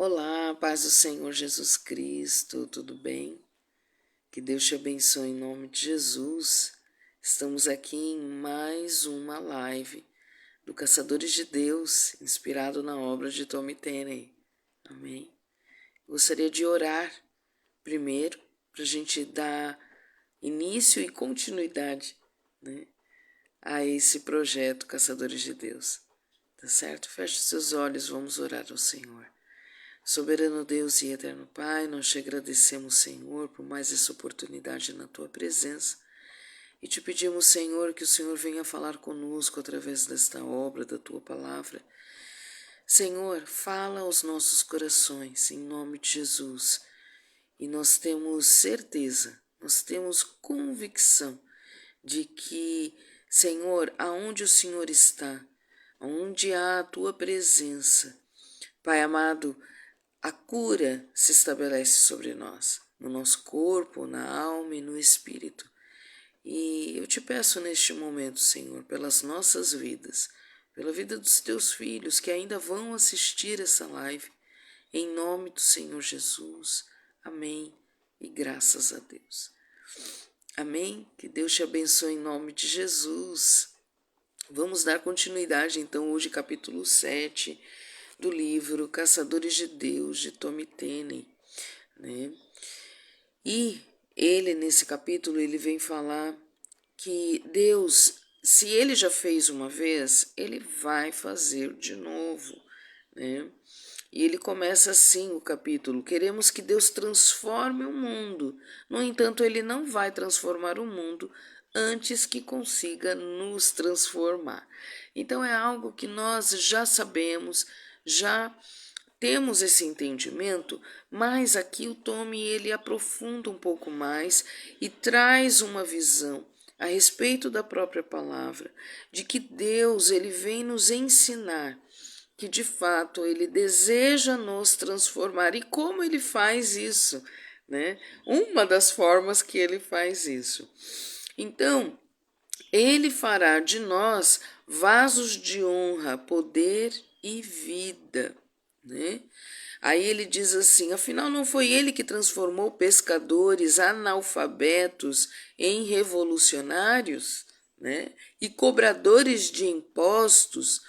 Olá, paz do Senhor Jesus Cristo, tudo bem? Que Deus te abençoe em nome de Jesus. Estamos aqui em mais uma live do Caçadores de Deus, inspirado na obra de Tommy Tenney. Amém? Gostaria de orar primeiro para a gente dar início e continuidade, né, a esse projeto Caçadores de Deus. Tá certo? Feche os seus olhos, vamos orar ao Senhor. Soberano Deus e eterno Pai, nós te agradecemos, Senhor, por mais essa oportunidade na Tua presença e te pedimos, Senhor, que o Senhor venha falar conosco através desta obra, da Tua palavra. Senhor, fala aos nossos corações, em nome de Jesus. E nós temos certeza, nós temos convicção de que, Senhor, aonde o Senhor está, onde há a Tua presença, Pai amado, a cura se estabelece sobre nós, no nosso corpo, na alma e no espírito. E eu te peço neste momento, Senhor, pelas nossas vidas, pela vida dos teus filhos que ainda vão assistir essa live, em nome do Senhor Jesus. Amém e graças a Deus. Amém? Que Deus te abençoe em nome de Jesus. Vamos dar continuidade então hoje, capítulo 7, do livro Caçadores de Deus, de Tommy Tenney, né? E ele, nesse capítulo, ele vem falar que Deus, se ele já fez uma vez, ele vai fazer de novo, né? E ele começa assim o capítulo: queremos que Deus transforme o mundo. No entanto, ele não vai transformar o mundo antes que consiga nos transformar. Então é algo que nós já sabemos, já temos esse entendimento, mas aqui o Tommy ele aprofunda um pouco mais e traz uma visão a respeito da própria palavra, de que Deus ele vem nos ensinar que de fato ele deseja nos transformar. E como ele faz isso, né? Uma das formas que ele faz isso. Então, ele fará de nós vasos de honra, poder e vida, né? Aí ele diz assim: afinal, não foi ele que transformou pescadores analfabetos em revolucionários, né? E cobradores de impostos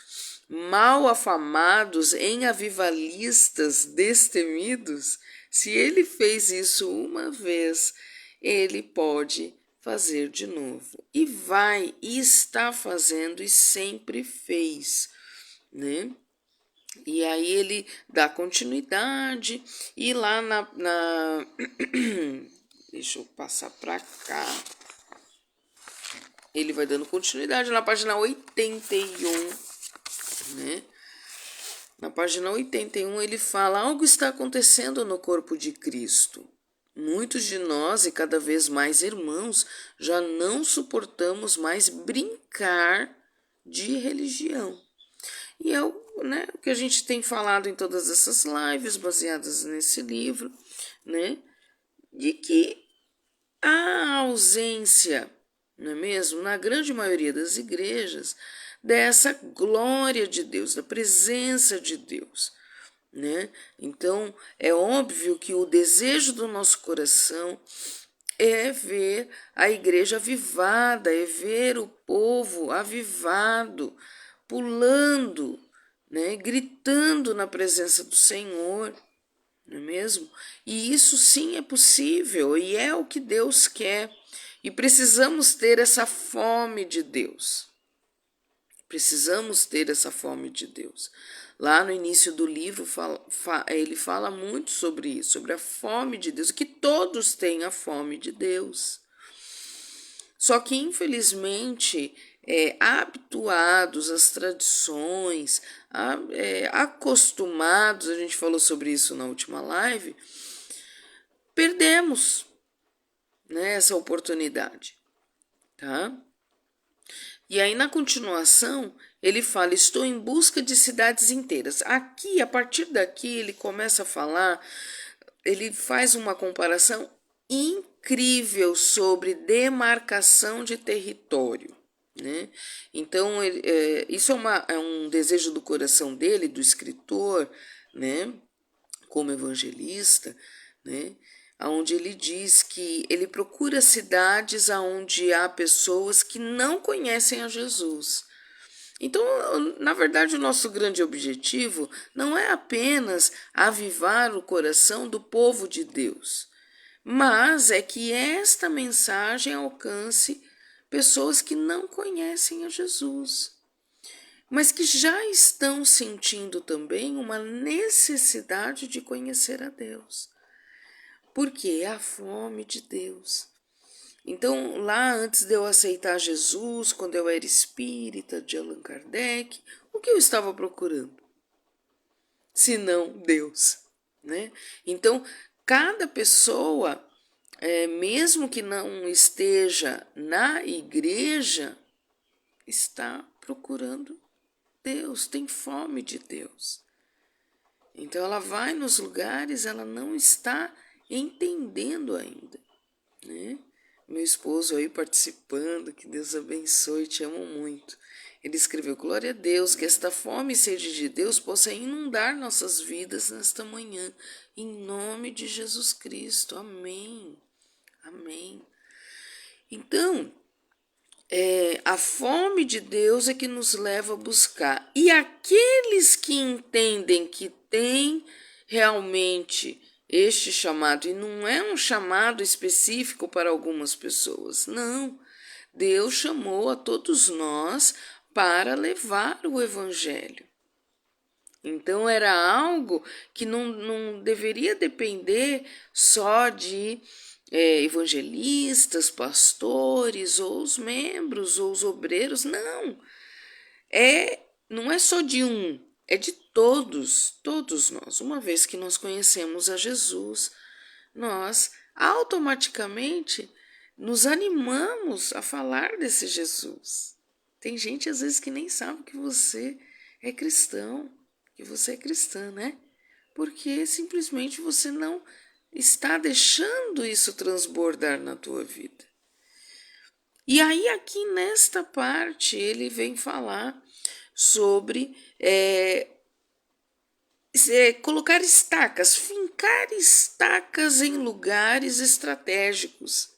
mal afamados em avivalistas destemidos? Se ele fez isso uma vez, ele pode fazer de novo. E vai, e está fazendo, e sempre fez, né? E aí ele dá continuidade, e lá deixa eu passar para cá. Ele vai dando continuidade na página 81, né? Na página 81 ele fala: algo está acontecendo no corpo de Cristo. Muitos de nós, e cada vez mais irmãos, já não suportamos mais brincar de religião. E é o que a gente tem falado em todas essas lives baseadas nesse livro, né? De que há ausência, não é mesmo? Na grande maioria das igrejas, dessa glória de Deus, da presença de Deus, né? Então, é óbvio que o desejo do nosso coração é ver a igreja avivada, é ver o povo avivado, pulando, né? Gritando na presença do Senhor, não é mesmo? E isso sim é possível e é o que Deus quer. E precisamos ter essa fome de Deus. Precisamos ter essa fome de Deus. Lá no início do livro, ele fala muito sobre isso, sobre a fome de Deus, que todos têm a fome de Deus. Só que, infelizmente, habituados às tradições, acostumados, a gente falou sobre isso na última live, perdemos, né, essa oportunidade, tá? E aí, na continuação, ele fala: estou em busca de cidades inteiras. Aqui, a partir daqui, ele começa a falar, ele faz uma comparação incrível sobre demarcação de território, né? Então, isso é um desejo do coração dele, do escritor, né? como evangelista, né? Onde ele diz que ele procura cidades onde há pessoas que não conhecem a Jesus. Então, na verdade, o nosso grande objetivo não é apenas avivar o coração do povo de Deus, mas é que esta mensagem alcance pessoas que não conhecem a Jesus, mas que já estão sentindo também uma necessidade de conhecer a Deus, porque é a fome de Deus. Então, lá antes de eu aceitar Jesus, quando eu era espírita de Allan Kardec, o que eu estava procurando? Senão Deus, né? Então, cada pessoa, mesmo que não esteja na igreja, está procurando Deus, tem fome de Deus. Então, ela vai nos lugares, ela não está entendendo ainda, né? Meu esposo aí participando, que Deus abençoe, te amo muito. Ele escreveu: glória a Deus, que esta fome e sede de Deus possa inundar nossas vidas nesta manhã, em nome de Jesus Cristo. Amém. Amém. Então, a fome de Deus é que nos leva a buscar. E aqueles que entendem que tem realmente este chamado, e não é um chamado específico para algumas pessoas, não. Deus chamou a todos nós para levar o evangelho. Então era algo que não deveria depender só de evangelistas, pastores, ou os membros, ou os obreiros, não. Não é só de um, é de todos nós. Uma vez que nós conhecemos a Jesus, nós automaticamente nos animamos a falar desse Jesus. Tem gente às vezes que nem sabe que você é cristão, que você é cristã, né? Porque simplesmente você não está deixando isso transbordar na tua vida. E aí aqui nesta parte ele vem falar sobre colocar estacas, fincar estacas em lugares estratégicos,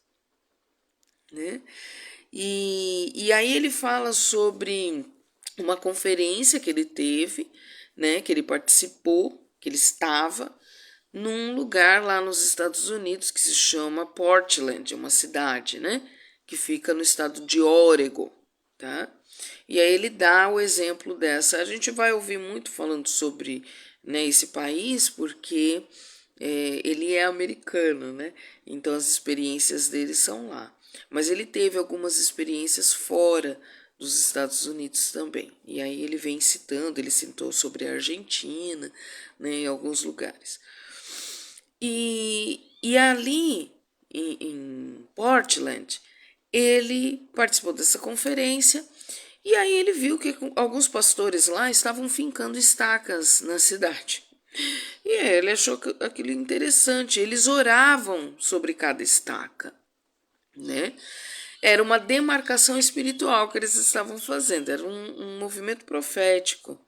né? E aí ele fala sobre uma conferência que ele teve, né, que ele participou, que ele estava num lugar lá nos Estados Unidos que se chama Portland, uma cidade, né, que fica no estado de Oregon, tá? E aí ele dá o exemplo dessa. A gente vai ouvir muito falando sobre, né, esse país, porque ele é americano, né? Então as experiências dele são lá. Mas ele teve algumas experiências fora dos Estados Unidos também. E aí ele vem citando, ele citou sobre a Argentina, né, em alguns lugares. E ali em Portland, ele participou dessa conferência e aí ele viu que alguns pastores lá estavam fincando estacas na cidade. E ele achou aquilo interessante. Eles oravam sobre cada estaca, né? Era uma demarcação espiritual que eles estavam fazendo, era um movimento profético.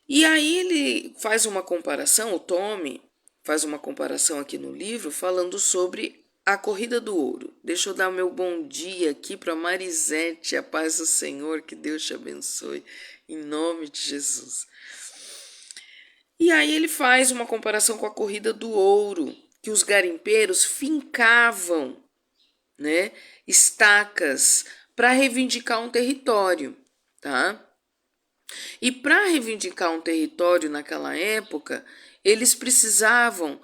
E aí ele faz uma comparação, o Tommy faz uma comparação aqui no livro, falando sobre a corrida do ouro. Deixa eu dar o meu bom dia aqui para Marisete, a paz do Senhor, que Deus te abençoe, em nome de Jesus. E aí ele faz uma comparação com a corrida do ouro, que os garimpeiros fincavam, né, estacas para reivindicar um território, tá? E para reivindicar um território naquela época, eles precisavam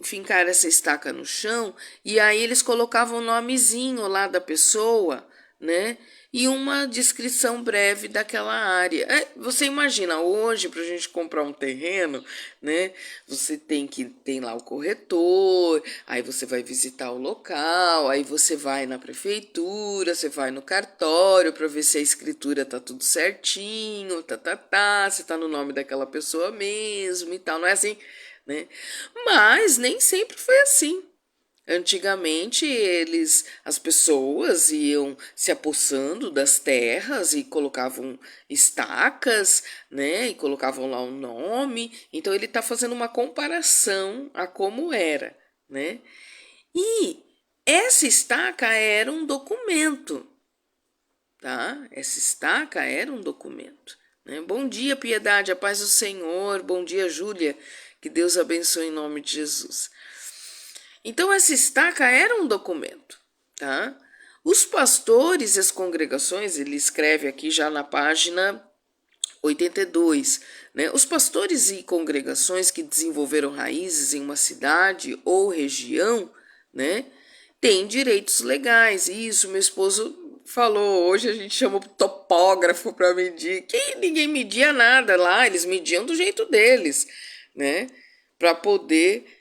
fincar essa estaca no chão e aí eles colocavam o nomezinho lá da pessoa, né? E uma descrição breve daquela área. Você imagina, hoje, para a gente comprar um terreno, né? Você tem lá o corretor, aí você vai visitar o local, aí você vai na prefeitura, você vai no cartório para ver se a escritura tá tudo certinho, se tá no nome daquela pessoa mesmo e tal, não é assim, né? Mas nem sempre foi assim. Antigamente, as pessoas iam se apossando das terras e colocavam estacas, né? E colocavam lá o nome. Então ele está fazendo uma comparação a como era, né? E essa estaca era um documento, tá? Essa estaca era um documento, né? Bom dia, Piedade, a paz do Senhor. Bom dia, Júlia. Que Deus abençoe em nome de Jesus. Então, essa estaca era um documento, tá? Os pastores e as congregações, ele escreve aqui já na página 82, né? Os pastores e congregações que desenvolveram raízes em uma cidade ou região, né, têm direitos legais. Isso, meu esposo falou, hoje a gente chama topógrafo para medir, que ninguém media nada lá, eles mediam do jeito deles, né, para poder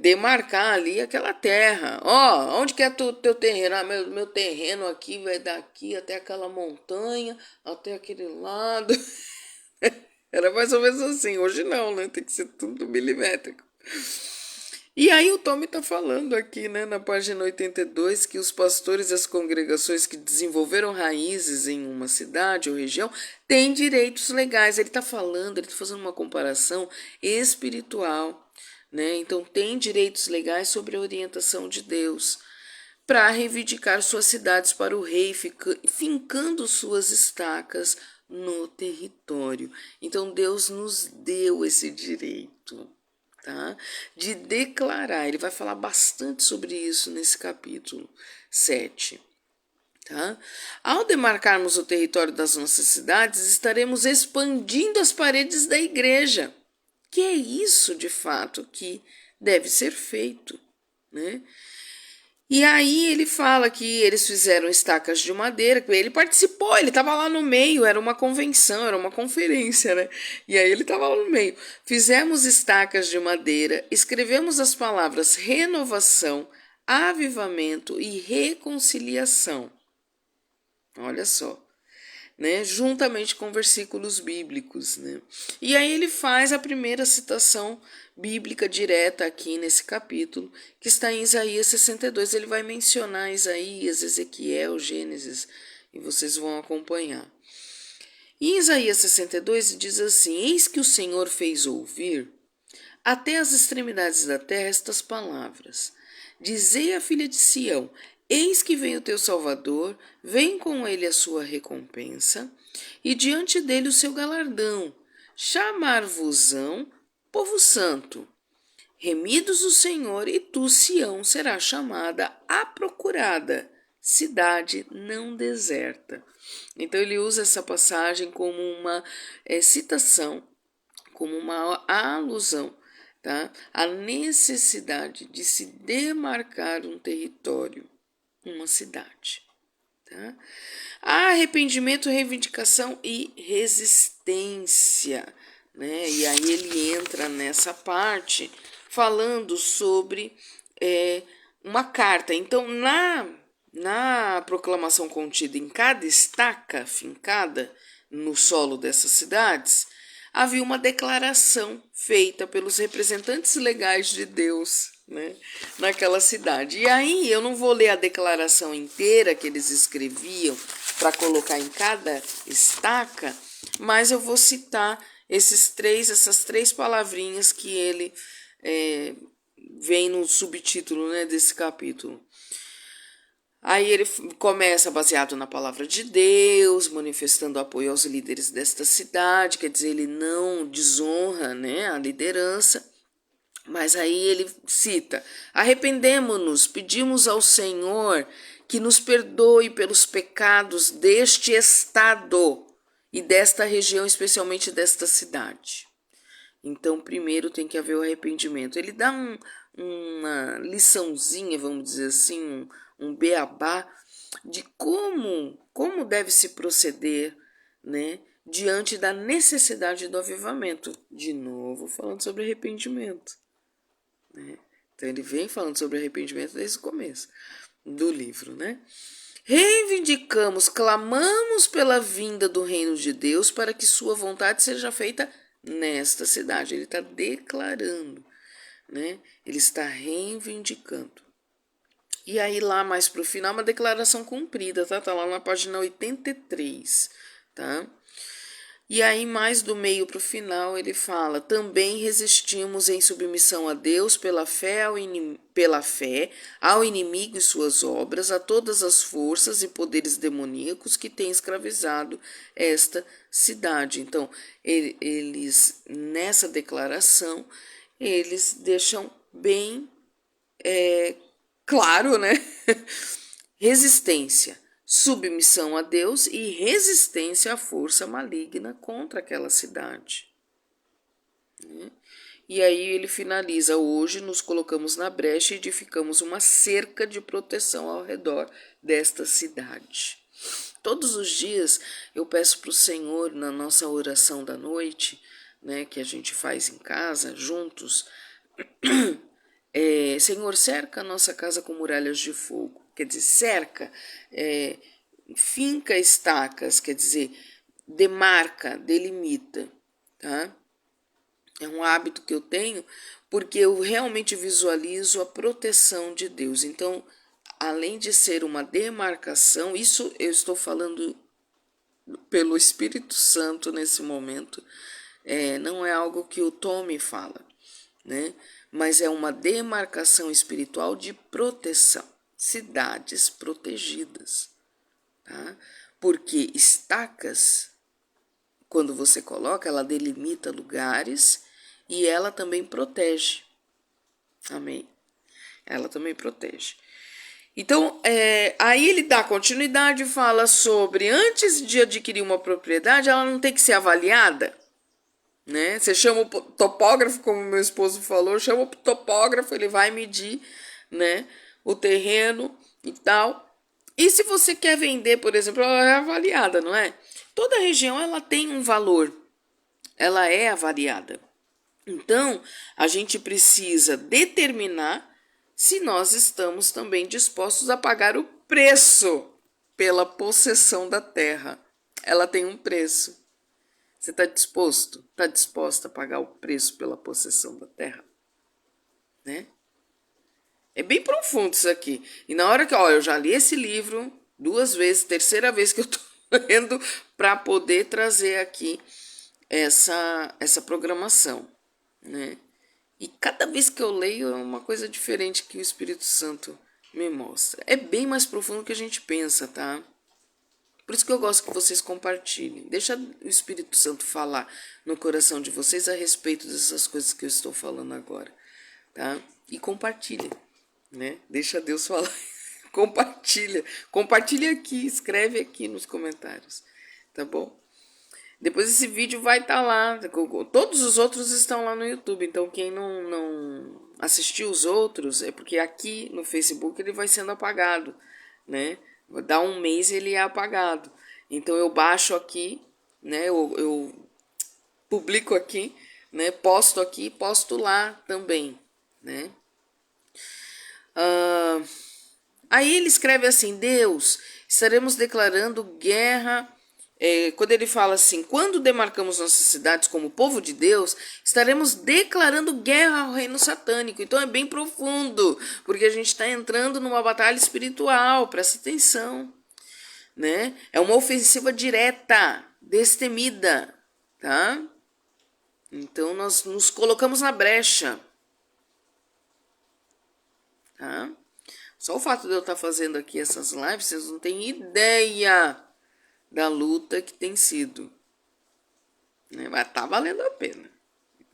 demarcar ali aquela terra. Ó, onde que é teu terreno? Ah, meu terreno aqui vai daqui até aquela montanha, até aquele lado. Era mais ou menos assim. Hoje não, né? Tem que ser tudo milimétrico. E aí o Tommy está falando aqui, né, na página 82, que os pastores e as congregações que desenvolveram raízes em uma cidade ou região têm direitos legais. Ele está falando, ele está fazendo uma comparação espiritual, né? Então tem direitos legais sobre a orientação de Deus para reivindicar suas cidades para o rei, fincando suas estacas no território. Então Deus nos deu esse direito, tá? De declarar. Ele vai falar bastante sobre isso nesse capítulo 7. Tá? Ao demarcarmos o território das nossas cidades, estaremos expandindo as paredes da igreja. Que é isso, de fato, que deve ser feito, né? E aí ele fala que eles fizeram estacas de madeira, ele participou, ele estava lá no meio, era uma convenção, era uma conferência, né? E aí ele estava lá no meio. Fizemos estacas de madeira, escrevemos as palavras renovação, avivamento e reconciliação. Olha só, né? Juntamente com versículos bíblicos, né? E aí ele faz a primeira citação bíblica direta aqui nesse capítulo, que está em Isaías 62. Ele vai mencionar Isaías, Ezequiel, Gênesis, e vocês vão acompanhar. Em Isaías 62 diz assim: Eis que o Senhor fez ouvir até as extremidades da terra estas palavras. Dizei à filha de Sião: Eis que vem o teu Salvador, vem com ele a sua recompensa, e diante dele o seu galardão. Chamar-vos-ão povo santo. Remidos o Senhor, e tu, Sião, será chamada a procurada, cidade não deserta. Então ele usa essa passagem como uma citação, como uma alusão, tá? A necessidade de se demarcar um território, uma cidade. Tá? Há arrependimento, reivindicação e resistência. Né? E aí ele entra nessa parte falando sobre uma carta. Então, na proclamação contida em cada estaca fincada no solo dessas cidades, havia uma declaração feita pelos representantes legais de Deus, né, naquela cidade. E aí eu não vou ler a declaração inteira que eles escreviam para colocar em cada estaca, mas eu vou citar essas três palavrinhas que ele vem no subtítulo, né, desse capítulo. Aí ele começa baseado na palavra de Deus, manifestando apoio aos líderes desta cidade, quer dizer, ele não desonra, né, a liderança, mas aí ele cita: arrependemo-nos, pedimos ao Senhor que nos perdoe pelos pecados deste estado e desta região, especialmente desta cidade. Então, primeiro tem que haver o arrependimento. Ele dá uma liçãozinha, vamos dizer assim, um beabá de como deve se proceder, né, diante da necessidade do avivamento. De novo, falando sobre arrependimento. Né? Então, ele vem falando sobre arrependimento desde o começo do livro, né? Reivindicamos, clamamos pela vinda do reino de Deus para que sua vontade seja feita nesta cidade. Ele está declarando, né? Ele está reivindicando. E aí lá mais para o final, uma declaração cumprida, tá? Tá lá na página 83, tá? E aí mais do meio para o final ele fala: também resistimos em submissão a Deus pela fé ao inimigo e suas obras, a todas as forças e poderes demoníacos que têm escravizado esta cidade. Então, eles nessa declaração, eles deixam bem claro, né? Resistência, submissão a Deus e resistência à força maligna contra aquela cidade. E aí ele finaliza: hoje nos colocamos na brecha e edificamos uma cerca de proteção ao redor desta cidade. Todos os dias eu peço para o Senhor, na nossa oração da noite, né, que a gente faz em casa, juntos, Senhor, cerca a nossa casa com muralhas de fogo. Quer dizer, cerca, finca estacas, quer dizer, demarca, delimita, tá? É um hábito que eu tenho porque eu realmente visualizo a proteção de Deus. Então, além de ser uma demarcação, isso eu estou falando pelo Espírito Santo nesse momento, não é algo que o Tommy fala, né? Mas é uma demarcação espiritual de proteção, cidades protegidas, tá? Porque estacas, quando você coloca, ela delimita lugares e ela também protege, amém? Ela também protege. Então, aí ele dá continuidade e fala sobre, antes de adquirir uma propriedade, ela não tem que ser avaliada, né? Você chama o topógrafo, como meu esposo falou, chama o topógrafo, ele vai medir, né, o terreno e tal. E se você quer vender, por exemplo, ela é avaliada, não é? Toda região ela tem um valor, ela é avaliada. Então, a gente precisa determinar se nós estamos também dispostos a pagar o preço pela possessão da terra. Ela tem um preço. Você está disposto? Está disposta a pagar o preço pela possessão da terra? Né? É bem profundo isso aqui. E na hora que, eu já li esse livro 2 vezes, terceira vez que eu estou lendo para poder trazer aqui essa programação, né? E cada vez que eu leio é uma coisa diferente que o Espírito Santo me mostra. É bem mais profundo do que a gente pensa, tá? Por isso que eu gosto que vocês compartilhem. Deixa o Espírito Santo falar no coração de vocês a respeito dessas coisas que eu estou falando agora, tá? E compartilha, né? Deixa Deus falar. Compartilha. Compartilha aqui, escreve aqui nos comentários, tá bom? Depois esse vídeo vai estar lá. Todos os outros estão lá no YouTube. Então quem não assistiu os outros é porque aqui no Facebook ele vai sendo apagado, né? Dá um mês e ele é apagado. Então eu baixo aqui, né? Eu publico aqui, né? Posto aqui, posto lá também, né? Aí ele escreve assim: Deus, estaremos declarando guerra. Quando ele fala assim, quando demarcamos nossas cidades como povo de Deus, estaremos declarando guerra ao reino satânico. Então é bem profundo, porque a gente está entrando numa batalha espiritual, presta atenção, né? É uma ofensiva direta, destemida, tá? Então nós nos colocamos na brecha, tá? Só o fato de eu estar fazendo aqui essas lives, vocês não têm ideia da luta que tem sido, né? Mas tá valendo a pena.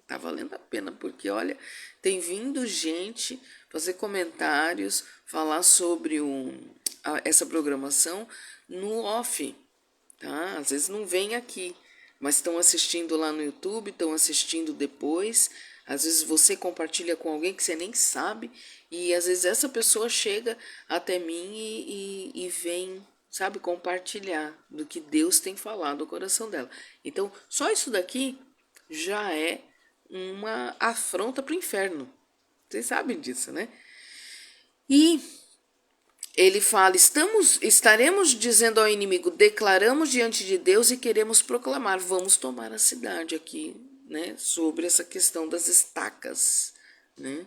Tá valendo a pena, porque olha, tem vindo gente fazer comentários, falar sobre essa programação no off, tá? Às vezes não vem aqui, mas estão assistindo lá no YouTube, estão assistindo depois. Às vezes você compartilha com alguém que você nem sabe, e às vezes essa pessoa chega até mim e vem, sabe, compartilhar do que Deus tem falado no coração dela. Então, só isso daqui já é uma afronta para o inferno. Vocês sabem disso, né? E ele fala: estaremos dizendo ao inimigo, declaramos diante de Deus e queremos proclamar, vamos tomar a cidade aqui, né? Sobre essa questão das estacas, né?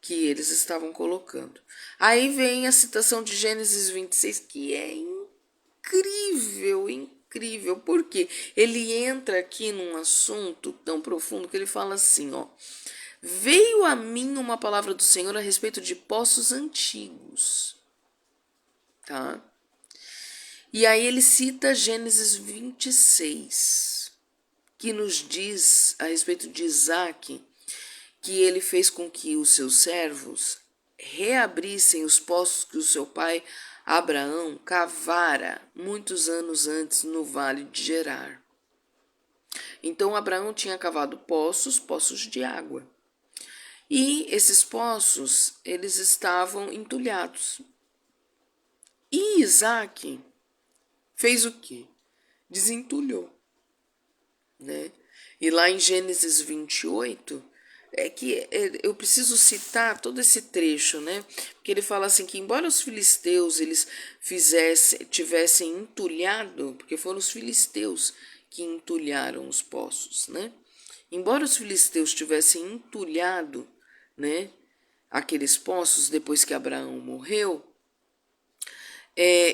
que eles estavam colocando. Aí vem a citação de Gênesis 26, que é incrível, incrível, porque ele entra aqui num assunto tão profundo que ele fala assim, ó: veio a mim uma palavra do Senhor a respeito de poços antigos, tá? E aí ele cita Gênesis 26, que nos diz a respeito de Isaac, que ele fez com que os seus servos reabrissem os poços que o seu pai Abraão cavara muitos anos antes no vale de Gerar. Então Abraão tinha cavado poços, poços de água. E esses poços, eles estavam entulhados. E Isaac fez o quê? Desentulhou, né? E lá em Gênesis 28, eu preciso citar todo esse trecho, né? Porque ele fala assim que embora os filisteus eles tivessem entulhado, porque foram os filisteus que entulharam os poços, né? Embora os filisteus tivessem entulhado, né, aqueles poços depois que Abraão morreu,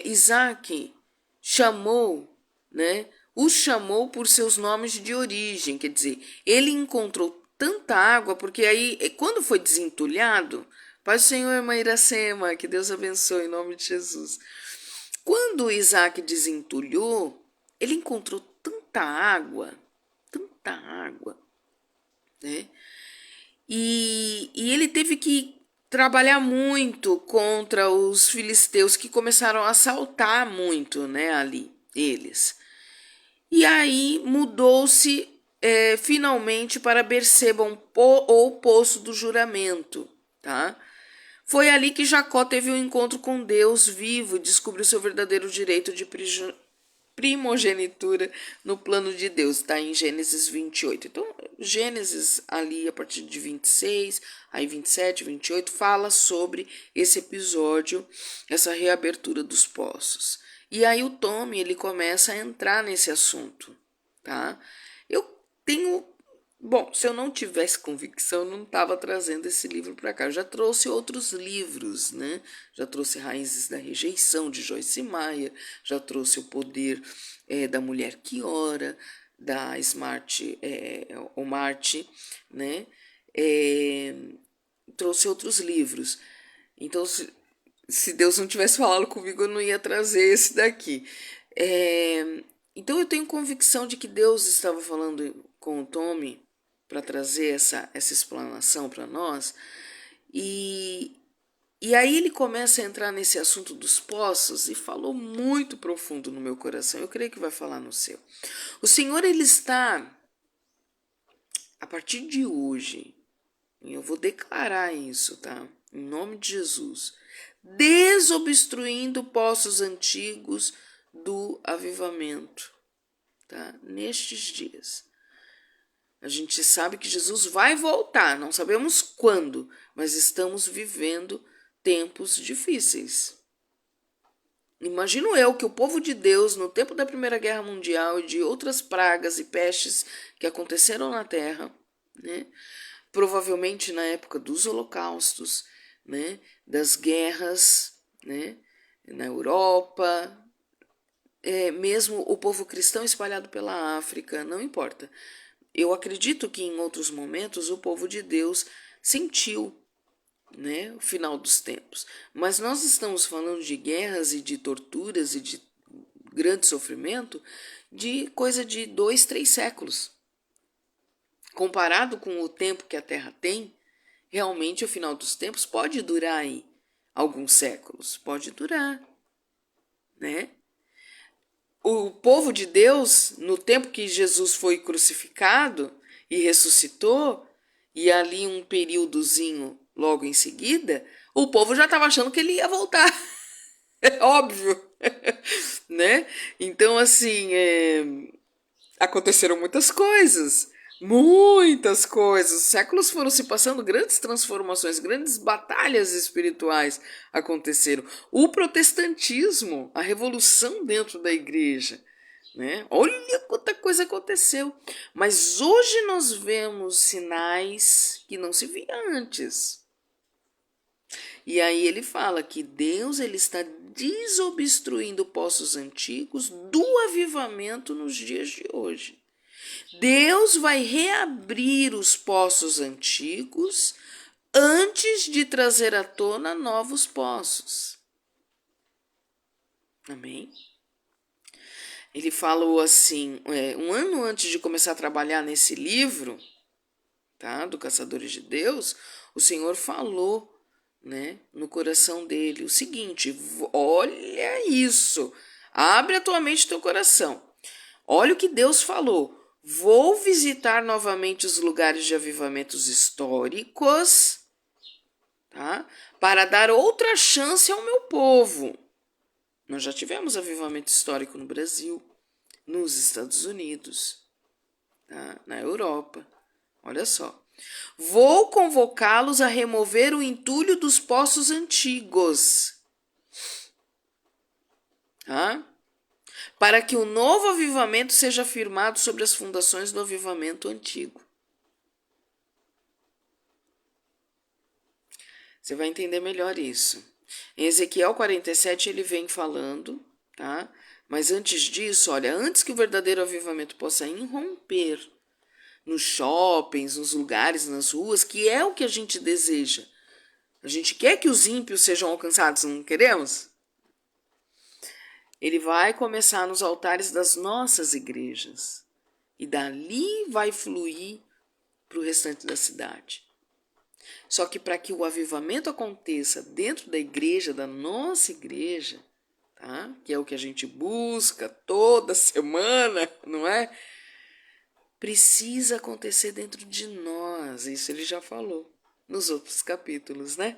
Isaac chamou, né, os chamou por seus nomes de origem, quer dizer, ele encontrou tanta água, porque aí, quando foi desentulhado, Pai do Senhor, irmã Iracema, que Deus abençoe em nome de Jesus. Quando Isaac desentulhou, ele encontrou tanta água, né? E ele teve que trabalhar muito contra os filisteus que começaram a assaltar muito, né, ali, eles. E aí mudou-se finalmente para Berseba, ou Poço do Juramento, tá? Foi ali que Jacó teve um encontro com Deus vivo e descobriu seu verdadeiro direito de primogenitura no plano de Deus, está em Gênesis 28. Então, Gênesis ali a partir de 26, aí 27, 28, fala sobre esse episódio, essa reabertura dos poços. E aí o Tommy, ele começa a entrar nesse assunto, tá? Eu tenho... Bom, se eu não tivesse convicção, eu não estava trazendo esse livro para cá. Eu já trouxe outros livros, né? Já trouxe Raízes da Rejeição, de Joyce Meyer, já trouxe O Poder da Mulher que Ora, da Smart Omart, né? Trouxe outros livros. Então, se Deus não tivesse falado comigo, eu não ia trazer esse daqui. Então, eu tenho convicção de que Deus estava falando com o Tommy para trazer essa explanação para nós. E aí ele começa a entrar nesse assunto dos poços e falou muito profundo no meu coração. Eu creio que vai falar no seu. O Senhor, ele está, a partir de hoje, e eu vou declarar isso, tá? Em nome de Jesus, desobstruindo poços antigos do avivamento, tá? Nestes dias. A gente sabe que Jesus vai voltar, não sabemos quando, mas estamos vivendo tempos difíceis. Imagino eu que o povo de Deus, no tempo da Primeira Guerra Mundial e de outras pragas e pestes que aconteceram na Terra, né, provavelmente na época dos holocaustos, né, das guerras, né, na Europa, mesmo o povo cristão espalhado pela África, não importa. Eu acredito que em outros momentos o povo de Deus sentiu, né, o final dos tempos. Mas nós estamos falando de guerras e de torturas e de grande sofrimento de coisa de 2, 3 séculos. Comparado com o tempo que a Terra tem, realmente o final dos tempos pode durar aí alguns séculos. Pode durar, né? O povo de Deus, no tempo que Jesus foi crucificado e ressuscitou, e ali um períodozinho logo em seguida, o povo já estava achando que ele ia voltar. É óbvio, né? Então, assim, aconteceram muitas coisas. Muitas coisas. Os séculos foram se passando, grandes transformações, grandes batalhas espirituais aconteceram. O protestantismo, a revolução dentro da igreja, né? Olha quanta coisa aconteceu. Mas hoje nós vemos sinais que não se via antes. E aí ele fala que Deus ele está desobstruindo poços antigos do avivamento nos dias de hoje. Deus vai reabrir os poços antigos antes de trazer à tona novos poços. Amém? Ele falou assim, um ano antes de começar a trabalhar nesse livro, tá, do Caçadores de Deus, o Senhor falou, né, no coração dele o seguinte: olha isso, abre a tua mente e teu coração. Olha o que Deus falou. Vou visitar novamente os lugares de avivamentos históricos, tá, para dar outra chance ao meu povo. Nós já tivemos avivamento histórico no Brasil, nos Estados Unidos, tá, na Europa. Olha só. Vou convocá-los a remover o entulho dos poços antigos, tá? Para que o novo avivamento seja firmado sobre as fundações do avivamento antigo. Você vai entender melhor isso. Em Ezequiel 47 ele vem falando, tá? Mas antes disso, olha, antes que o verdadeiro avivamento possa irromper nos shoppings, nos lugares, nas ruas, que é o que a gente deseja. A gente quer que os ímpios sejam alcançados, não queremos? Ele vai começar nos altares das nossas igrejas. E dali vai fluir para o restante da cidade. Só que para que o avivamento aconteça dentro da igreja, da nossa igreja, tá? Que é o que a gente busca toda semana, não é? Precisa acontecer dentro de nós. Isso ele já falou nos outros capítulos, né?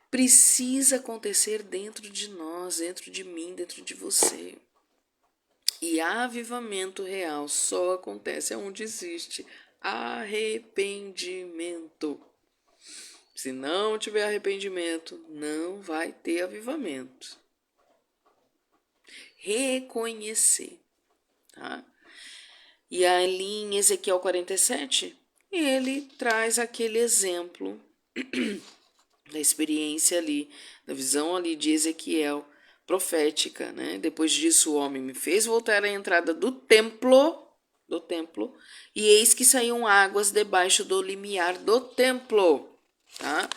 Precisa acontecer dentro de nós, dentro de mim, dentro de você. E avivamento real só acontece onde existe arrependimento. Se não tiver arrependimento, não vai ter avivamento. Reconhecer, tá? E ali em Ezequiel 47, ele traz aquele exemplo da experiência ali, da visão ali de Ezequiel, profética, né? Depois disso o homem me fez voltar à entrada do templo, e eis que saíam águas debaixo do limiar do templo, tá?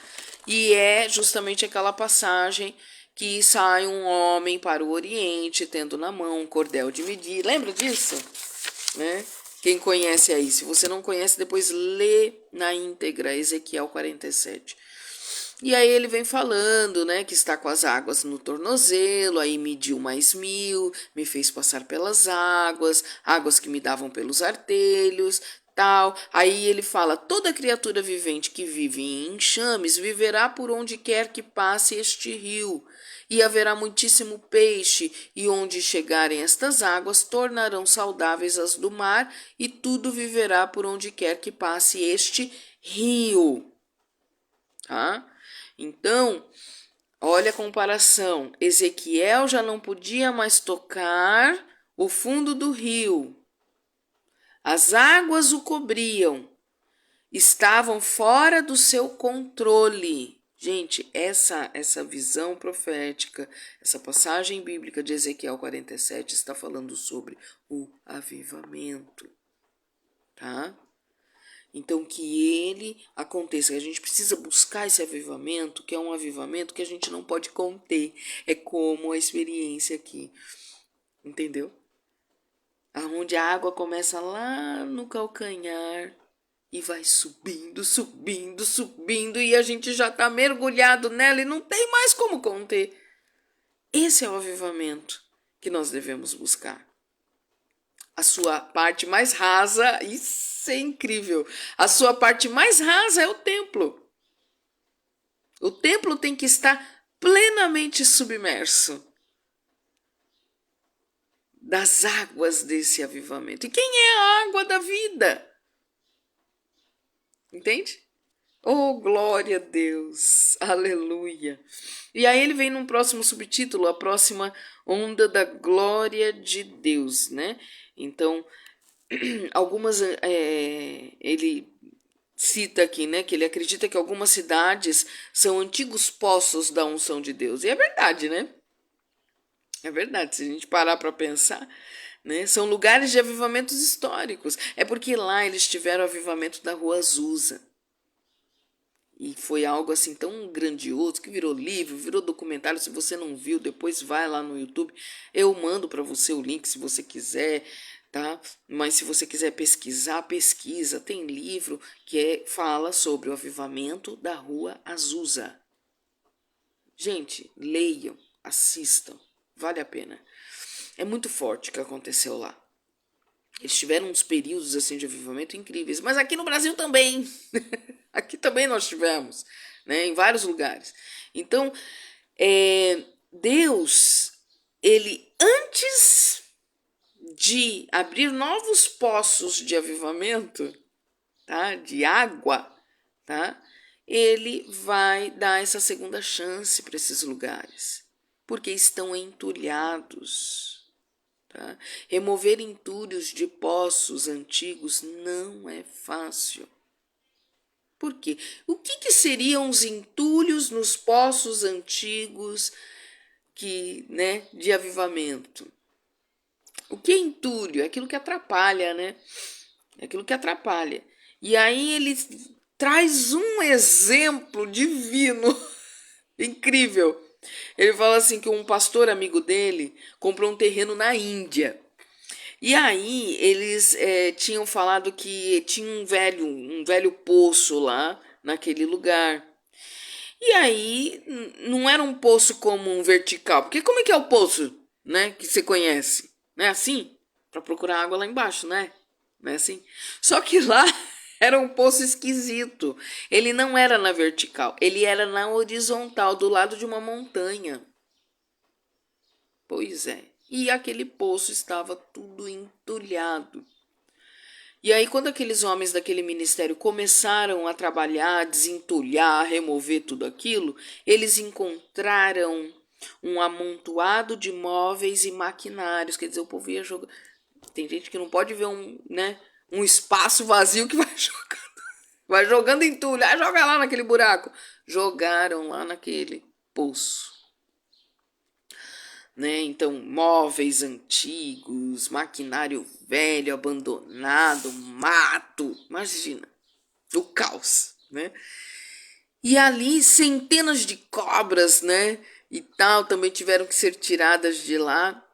E é justamente aquela passagem que sai um homem para o Oriente, tendo na mão um cordel de medir. Lembra disso? Né? Quem conhece aí, se você não conhece, depois lê na íntegra Ezequiel 47. E aí ele vem falando, né, que está com as águas no tornozelo, aí mediu mais 1000, me fez passar pelas águas, águas que me davam pelos artelhos, tal. Aí ele fala, toda criatura vivente que vive em enxames viverá por onde quer que passe este rio. E haverá muitíssimo peixe, e onde chegarem estas águas, tornarão saudáveis as do mar, e tudo viverá por onde quer que passe este rio. Tá? Então, olha a comparação. Ezequiel já não podia mais tocar o fundo do rio. As águas o cobriam. Estavam fora do seu controle. Gente, essa visão profética, essa passagem bíblica de Ezequiel 47 está falando sobre o avivamento, tá? Então, que ele aconteça. A gente precisa buscar esse avivamento, que é um avivamento que a gente não pode conter. É como a experiência aqui, entendeu? Onde a água começa lá no calcanhar e vai subindo, subindo, subindo, e a gente já está mergulhado nela e não tem mais como conter. Esse é o avivamento que nós devemos buscar. A sua parte mais rasa, isso é incrível, a sua parte mais rasa é o templo. O templo tem que estar plenamente submerso das águas desse avivamento. E quem é a água da vida? Entende? Oh, glória a Deus, aleluia. E aí ele vem num próximo subtítulo, a próxima onda da glória de Deus, né? Então, algumas, ele cita aqui, né, que ele acredita que algumas cidades são antigos poços da unção de Deus. E é verdade, né? É verdade, se a gente parar para pensar, né, são lugares de avivamentos históricos. É porque lá eles tiveram o avivamento da Rua Azusa. E foi algo assim tão grandioso que virou livro, virou documentário. Se você não viu, depois vai lá no YouTube. Eu mando para você o link se você quiser, tá? Mas se você quiser pesquisar, pesquisa. Tem livro que fala sobre o avivamento da Rua Azusa. Gente, leiam, assistam, vale a pena. É muito forte o que aconteceu lá. Eles tiveram uns períodos assim de avivamento incríveis, mas aqui no Brasil também. Aqui também nós tivemos, né, em vários lugares. Então, Deus, ele antes de abrir novos poços de avivamento, tá, de água, tá, ele vai dar essa segunda chance para esses lugares, porque estão entulhados. Tá? Remover entulhos de poços antigos não é fácil. Por quê? O que seriam os entulhos nos poços antigos né, de avivamento? O que é entulho? É aquilo que atrapalha, né? É aquilo que atrapalha. E aí ele traz um exemplo divino, incrível. Ele fala assim que um pastor amigo dele comprou um terreno na Índia. E aí eles tinham falado que tinha um velho poço lá naquele lugar. E aí não era um poço comum vertical, porque como é que é o poço, né, que você conhece? Não é assim? Para procurar água lá embaixo, né? Não é assim? Só que lá era um poço esquisito. Ele não era na vertical, ele era na horizontal, do lado de uma montanha. Pois é. E aquele poço estava tudo entulhado. E aí, quando aqueles homens daquele ministério começaram a trabalhar, desentulhar, remover tudo aquilo, eles encontraram um amontoado de móveis e maquinários. Quer dizer, o povo ia jogar. Tem gente que não pode ver um espaço vazio que vai jogando entulho. Ah, joga lá naquele buraco. Jogaram lá naquele poço. Né? Então, móveis antigos, maquinário velho, abandonado, mato, imagina, o caos, né? E ali centenas de cobras, né? E tal, também tiveram que ser tiradas de lá.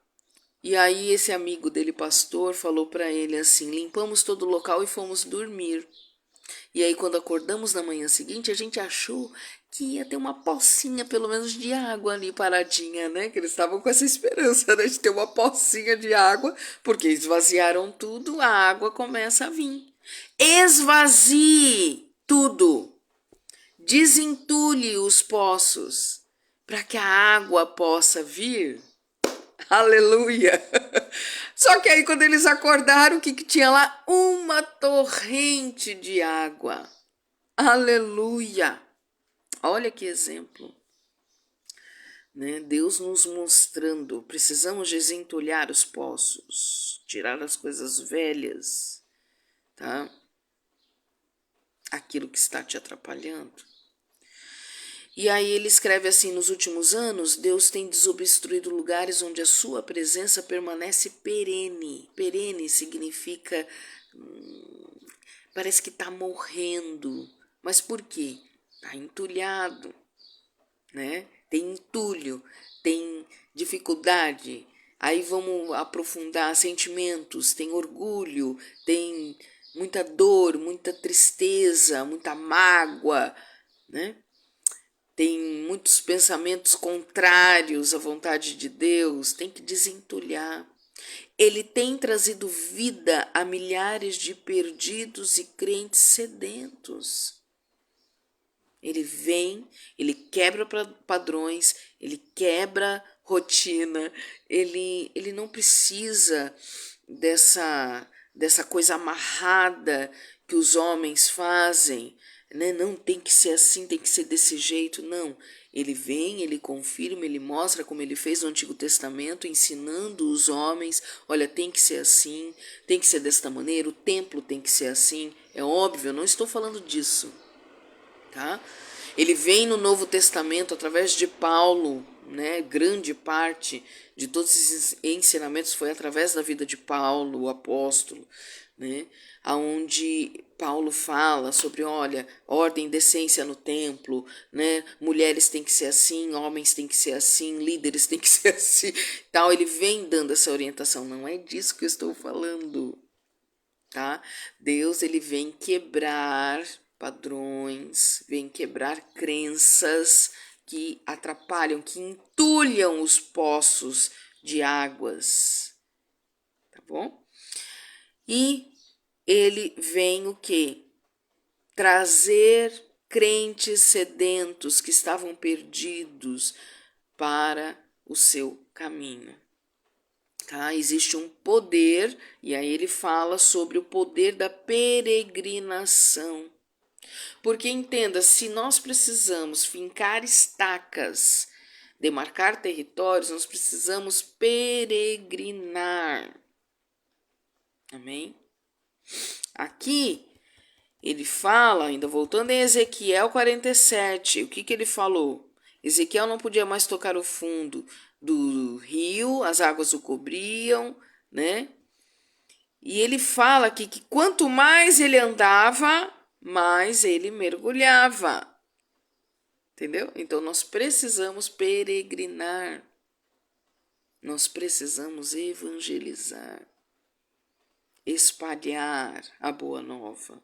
E aí esse amigo dele, pastor, falou para ele assim: limpamos todo o local e fomos dormir. E aí, quando acordamos na manhã seguinte, a gente achou que ia ter uma pocinha, pelo menos, de água ali paradinha, né? Que eles estavam com essa esperança, né, de ter uma pocinha de água, porque esvaziaram tudo, a água começa a vir. Esvazie tudo. Desentulhe os poços para que a água possa vir. Aleluia! Só que aí quando eles acordaram, o que tinha lá? Uma torrente de água. Aleluia! Olha que exemplo. Né? Deus nos mostrando, precisamos desentulhar os poços, tirar as coisas velhas, tá? Aquilo que está te atrapalhando. E aí ele escreve assim: nos últimos anos, Deus tem desobstruído lugares onde a sua presença permanece perene. Perene significa, parece que está morrendo. Mas por quê? Está entulhado, né? Tem entulho, tem dificuldade. Aí vamos aprofundar sentimentos, tem orgulho, tem muita dor, muita tristeza, muita mágoa, né? Tem muitos pensamentos contrários à vontade de Deus, tem que desentulhar. Ele tem trazido vida a milhares de perdidos e crentes sedentos. Ele vem, ele quebra padrões, ele quebra rotina, ele não precisa dessa coisa amarrada que os homens fazem, né? Não tem que ser assim, tem que ser desse jeito. Não. Ele vem, ele confirma, ele mostra como ele fez no Antigo Testamento, ensinando os homens, olha, tem que ser assim, tem que ser desta maneira, o templo tem que ser assim. É óbvio, eu não estou falando disso, tá? Ele vem no Novo Testamento através de Paulo, né? Grande parte de todos esses ensinamentos foi através da vida de Paulo, o apóstolo, né? Aonde Paulo fala sobre, olha, ordem, decência no templo, né? Mulheres têm que ser assim, homens têm que ser assim, líderes têm que ser assim, tal. Ele vem dando essa orientação. Não é disso que eu estou falando, tá? Deus, ele vem quebrar padrões, vem quebrar crenças que atrapalham, que entulham os poços de águas, tá bom? E ele vem o quê? Trazer crentes sedentos que estavam perdidos para o seu caminho. Tá? Existe um poder, e aí ele fala sobre o poder da peregrinação. Porque entenda, se nós precisamos fincar estacas, demarcar territórios, nós precisamos peregrinar. Amém? Aqui ele fala, ainda voltando em Ezequiel 47, o que ele falou? Ezequiel não podia mais tocar o fundo do rio, as águas o cobriam, né? E ele fala aqui que quanto mais ele andava, mais ele mergulhava. Entendeu? Então nós precisamos peregrinar. Nós precisamos evangelizar, espalhar a boa nova.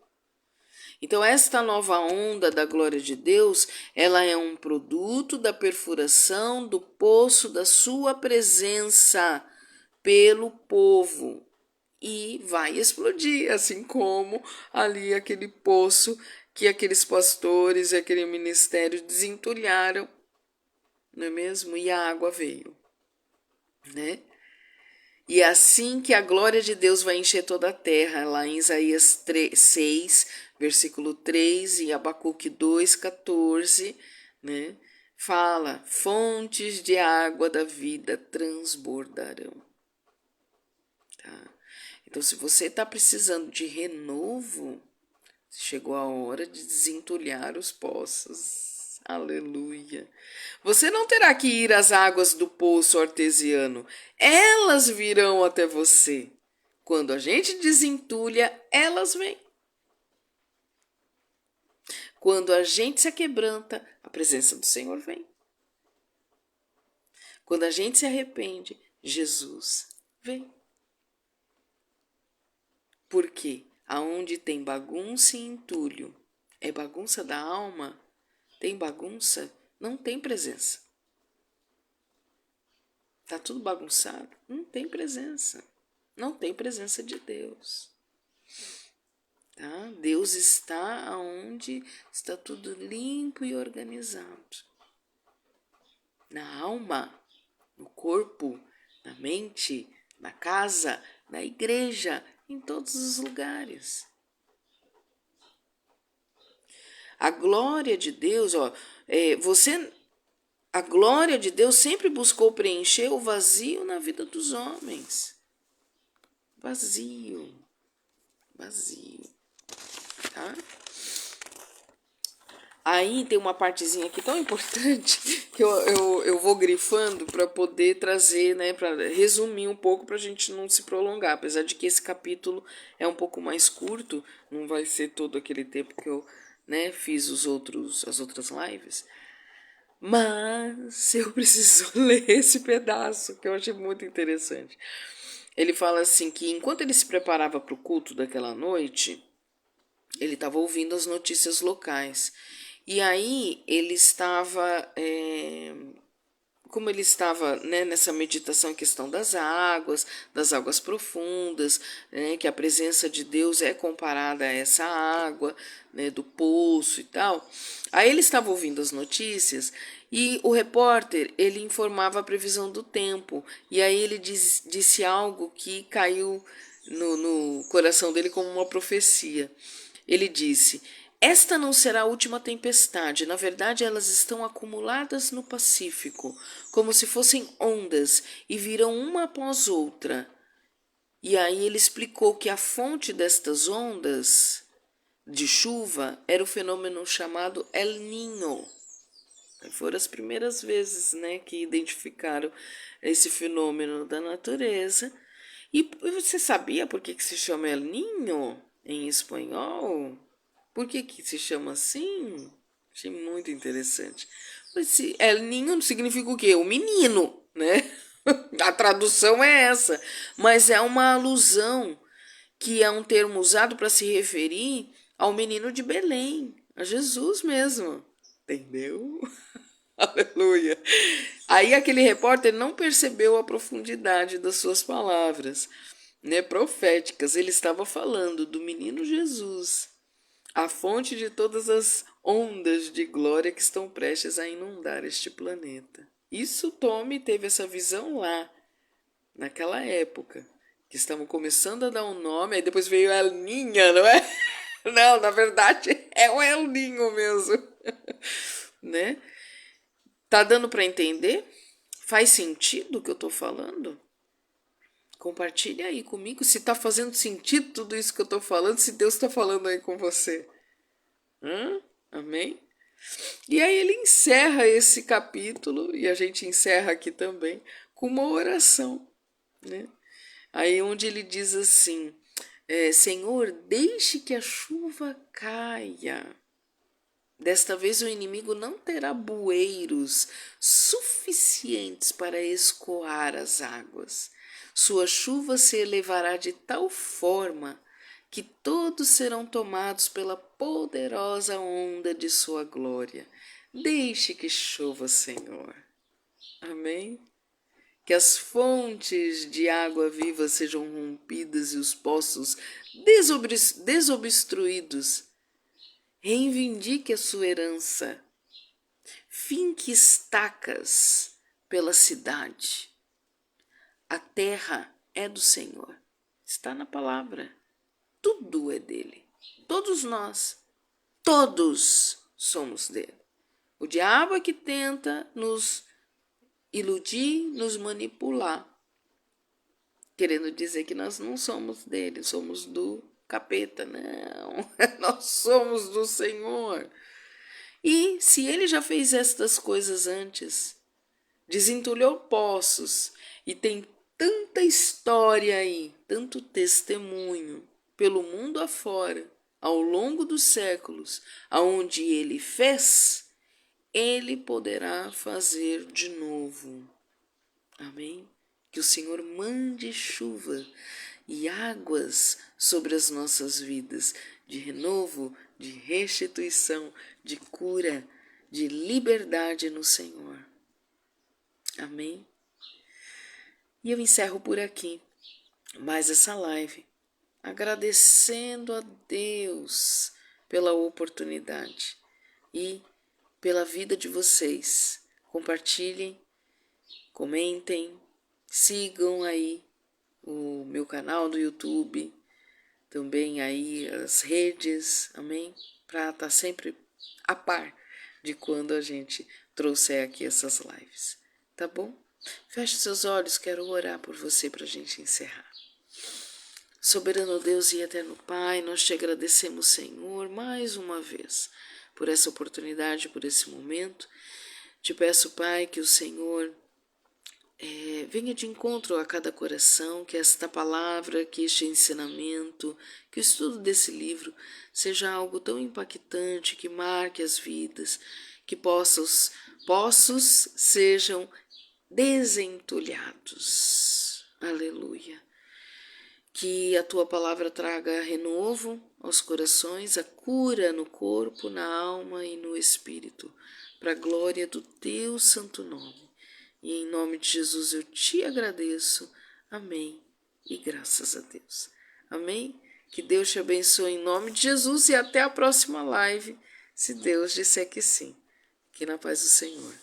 Então esta nova onda da glória de Deus, ela é um produto da perfuração do poço da sua presença pelo povo e vai explodir, assim como ali aquele poço que aqueles pastores e aquele ministério desentulharam, não é mesmo? E a água veio, né? E é assim que a glória de Deus vai encher toda a terra, lá em Isaías 6, versículo 3 e Abacuque 2, 14, né? Fala, fontes de água da vida transbordarão. Tá? Então, se você está precisando de renovo, chegou a hora de desentulhar os poços. Aleluia. Você não terá que ir às águas do poço artesiano. Elas virão até você. Quando a gente desentulha, elas vêm. Quando a gente se aquebranta, a presença do Senhor vem. Quando a gente se arrepende, Jesus vem. Por quê? Aonde tem bagunça e entulho, é bagunça da alma, tem bagunça, não tem presença. Tá tudo bagunçado, não tem presença. Não tem presença de Deus. Tá? Deus está aonde está tudo limpo e organizado. Na alma, no corpo, na mente, na casa, na igreja, em todos os lugares. A glória de Deus, a glória de Deus sempre buscou preencher o vazio na vida dos homens. Vazio, tá? Aí tem uma partezinha aqui tão importante que eu vou grifando para poder trazer, né, para resumir um pouco para a gente não se prolongar. Apesar de que esse capítulo é um pouco mais curto, não vai ser todo aquele tempo que eu, né, fiz as outras lives. Mas eu preciso ler esse pedaço que eu achei muito interessante. Ele fala assim que enquanto ele se preparava para o culto daquela noite, ele estava ouvindo as notícias locais. E aí ele estava, como ele estava, né, nessa meditação em questão das águas profundas, né, que a presença de Deus é comparada a essa água, né, do poço e tal. Aí ele estava ouvindo as notícias e o repórter, ele informava a previsão do tempo. E aí ele disse algo que caiu no coração dele como uma profecia. Ele disse: Esta não será a última tempestade. Na verdade, elas estão acumuladas no Pacífico, como se fossem ondas, e virão uma após outra. E aí ele explicou que a fonte destas ondas de chuva era o fenômeno chamado El Niño. Foram as primeiras vezes, né, que identificaram esse fenômeno da natureza. E você sabia por que se chama El Niño em espanhol? Por que se chama assim? Achei muito interessante. Esse El Niño significa o quê? O menino, né? A tradução é essa. Mas é uma alusão, que é um termo usado para se referir ao menino de Belém, a Jesus mesmo. Entendeu? Aleluia. Aí aquele repórter não percebeu a profundidade das suas palavras, né, proféticas. Ele estava falando do menino Jesus, a fonte de todas as ondas de glória que estão prestes a inundar este planeta. Isso Tommy teve essa visão lá, naquela época, que estavam começando a dar um nome, aí depois veio El Niño, não é? Não, na verdade é o El Niño mesmo, né? Tá dando para entender? Faz sentido o que eu tô falando? Compartilha aí comigo se tá fazendo sentido tudo isso que eu tô falando, se Deus tá falando aí com você. Amém? E aí ele encerra esse capítulo, e a gente encerra aqui também, com uma oração, né? Aí onde ele diz assim, Senhor, deixe que a chuva caia. Desta vez o inimigo não terá bueiros suficientes para escoar as águas. Sua chuva se elevará de tal forma que todos serão tomados pela poderosa onda de sua glória. Deixe que chova, Senhor. Amém? Que as fontes de água viva sejam rompidas e os poços desobstruídos. Reivindique a sua herança. Finque estacas pela cidade. A terra é do Senhor. Está na palavra. Tudo é dele. Todos nós. Todos somos dele. O diabo é que tenta nos iludir, nos manipular, querendo dizer que nós não somos dele, somos do capeta. Não, nós somos do Senhor. E se ele já fez estas coisas antes, desentulhou poços, e tem tanta história aí, tanto testemunho pelo mundo afora, ao longo dos séculos, aonde ele fez, ele poderá fazer de novo. Amém? Que o Senhor mande chuva e águas sobre as nossas vidas, de renovo, de restituição, de cura, de liberdade no Senhor. Amém? E eu encerro por aqui mais essa live, agradecendo a Deus pela oportunidade e pela vida de vocês. Compartilhem, comentem, sigam aí o meu canal do YouTube, também aí as redes, amém? Para estar sempre a par de quando a gente trouxer aqui essas lives, tá bom? Feche seus olhos, quero orar por você para a gente encerrar. Soberano Deus e eterno Pai, nós te agradecemos, Senhor, mais uma vez, por essa oportunidade, por esse momento. Te peço, Pai, que o Senhor venha de encontro a cada coração, que esta palavra, que este ensinamento, que o estudo desse livro seja algo tão impactante, que marque as vidas, que poços sejam desentulhados. Aleluia. Que a tua palavra traga renovo aos corações, a cura no corpo, na alma e no espírito, para a glória do teu santo nome. E em nome de Jesus eu te agradeço. Amém. E graças a Deus. Amém. Que Deus te abençoe em nome de Jesus e até a próxima live, se Deus disser que sim. Que na paz do Senhor.